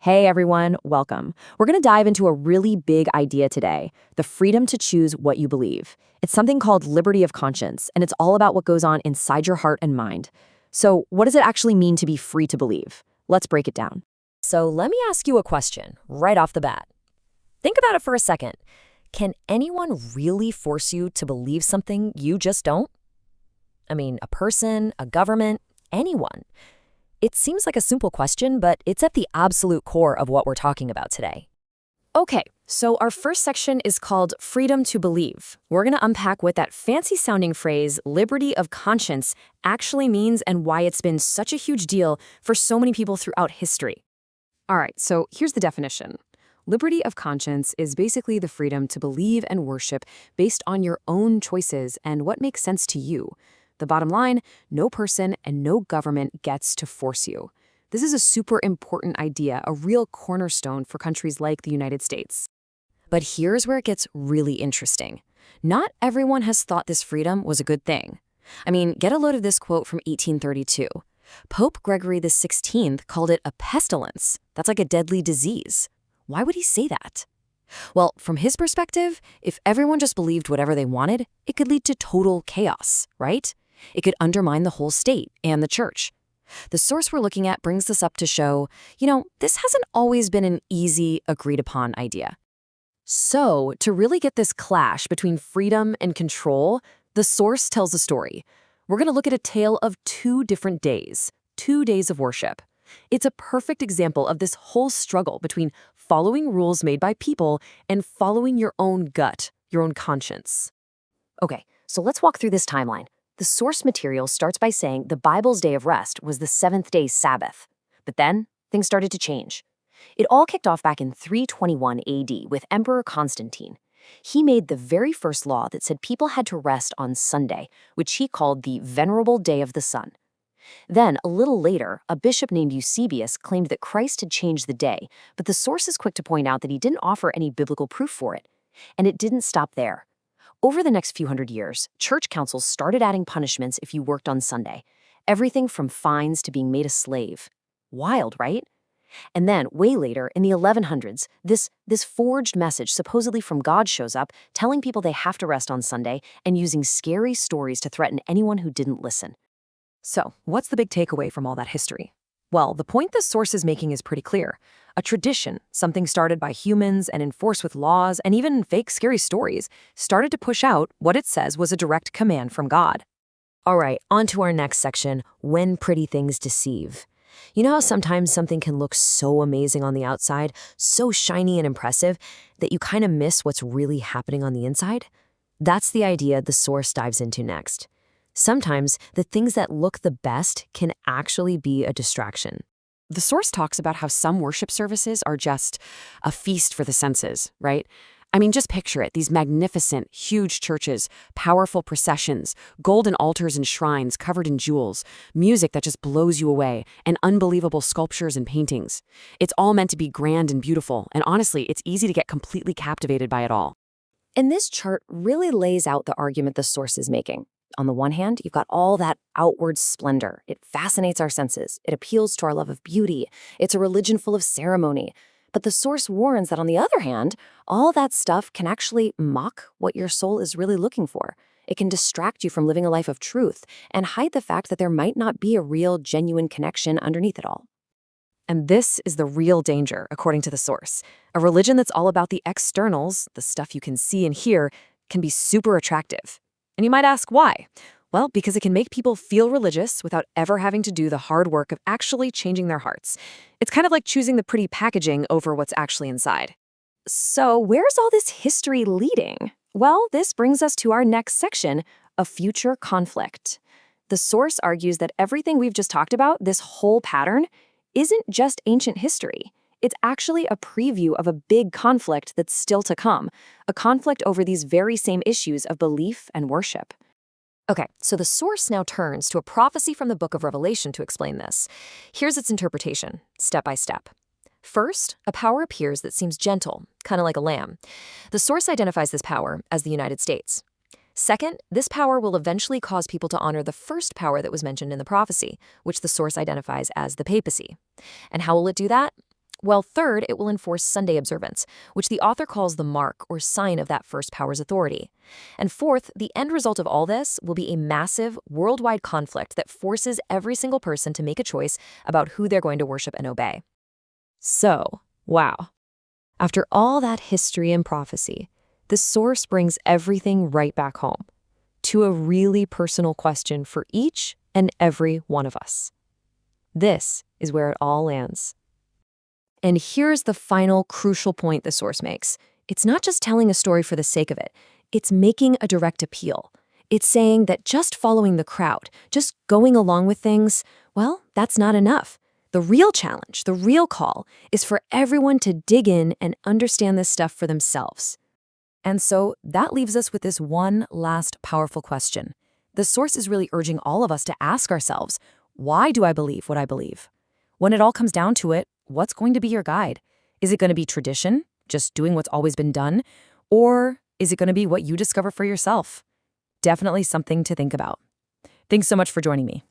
Hey everyone, welcome. We're going to dive into a really big idea today, the freedom to choose what you believe. It's something called liberty of conscience, and it's all about what goes on inside your heart and mind. So, what does it actually mean to be free to believe? Let's break it down. So let me ask you a question right off the bat. Think about it for a second. Can anyone really force you to believe something you just don't? I mean, a person, a government, anyone. It seems like a simple question, but it's at the absolute core of what we're talking about today. Okay, so our first section is called freedom to believe. We're going to unpack what that fancy-sounding phrase, liberty of conscience, actually means and why it's been such a huge deal for so many people throughout history. All right, so here's the definition. Liberty of conscience is basically the freedom to believe and worship based on your own choices and what makes sense to you. The bottom line, no person and no government gets to force you. This is a super important idea, a real cornerstone for countries like the United States. But here's where it gets really interesting. Not everyone has thought this freedom was a good thing. I mean, get a load of this quote from 1832. Pope Gregory XVI called it a pestilence. That's like a deadly disease. Why would he say that? Well, from his perspective, if everyone just believed whatever they wanted, it could lead to total chaos, right? It could undermine the whole state and the church. The source we're looking at brings this up to show, this hasn't always been an easy, agreed-upon idea. So, to really get this clash between freedom and control, the source tells a story. We're going to look at a tale of two different days, 2 days of worship. It's a perfect example of this whole struggle between following rules made by people and following your own gut, your own conscience. Okay, so let's walk through this timeline. The source material starts by saying the Bible's day of rest was the seventh day's Sabbath. But then, things started to change. It all kicked off back in 321 AD with Emperor Constantine. He made the very first law that said people had to rest on Sunday, which he called the Venerable Day of the Sun. Then, a little later, a bishop named Eusebius claimed that Christ had changed the day, but the source is quick to point out that he didn't offer any biblical proof for it. And it didn't stop there. Over the next few hundred years, church councils started adding punishments if you worked on Sunday. Everything from fines to being made a slave. Wild, right? And then, way later, in the 1100s, this forged message supposedly from God shows up, telling people they have to rest on Sunday and using scary stories to threaten anyone who didn't listen. So, what's the big takeaway from all that history? Well, the point the source is making is pretty clear. A tradition, something started by humans and enforced with laws and even fake scary stories, started to push out what it says was a direct command from God. All right, on to our next section, when pretty things deceive. You know how sometimes something can look so amazing on the outside, so shiny and impressive, that you kind of miss what's really happening on the inside? That's the idea the source dives into next. Sometimes the things that look the best can actually be a distraction. The source talks about how some worship services are just a feast for the senses, right? I mean, just picture it, these magnificent, huge churches, powerful processions, golden altars and shrines covered in jewels, music that just blows you away, and unbelievable sculptures and paintings. It's all meant to be grand and beautiful, and honestly, it's easy to get completely captivated by it all. And this chart really lays out the argument the source is making. On the one hand, you've got all that outward splendor. It fascinates our senses. It appeals to our love of beauty. It's a religion full of ceremony. But the source warns that on the other hand, all that stuff can actually mock what your soul is really looking for. It can distract you from living a life of truth and hide the fact that there might not be a real, genuine connection underneath it all. And this is the real danger, according to the source. A religion that's all about the externals, the stuff you can see and hear, can be super attractive. And you might ask why? Well, because it can make people feel religious without ever having to do the hard work of actually changing their hearts. It's kind of like choosing the pretty packaging over what's actually inside. So where's all this history leading? Well, this brings us to our next section, a future conflict. The source argues that everything we've just talked about, this whole pattern, isn't just ancient history. It's actually a preview of a big conflict that's still to come, a conflict over these very same issues of belief and worship. Okay, so the source now turns to a prophecy from the book of Revelation to explain this. Here's its interpretation, step by step. First, a power appears that seems gentle, kind of like a lamb. The source identifies this power as the United States. Second, this power will eventually cause people to honor the first power that was mentioned in the prophecy, which the source identifies as the papacy. And how will it do that? Well, third, it will enforce Sunday observance, which the author calls the mark or sign of that first power's authority. And fourth, the end result of all this will be a massive, worldwide conflict that forces every single person to make a choice about who they're going to worship and obey. So, wow. After all that history and prophecy, the source brings everything right back home to a really personal question for each and every one of us. This is where it all lands. And here's the final crucial point the source makes. It's not just telling a story for the sake of it. It's making a direct appeal. It's saying that just following the crowd, just going along with things, well, that's not enough. The real challenge, the real call, is for everyone to dig in and understand this stuff for themselves. And so that leaves us with this one last powerful question. The source is really urging all of us to ask ourselves, why do I believe what I believe? When it all comes down to it, what's going to be your guide? Is it going to be tradition, just doing what's always been done? Or is it going to be what you discover for yourself? Definitely something to think about. Thanks so much for joining me.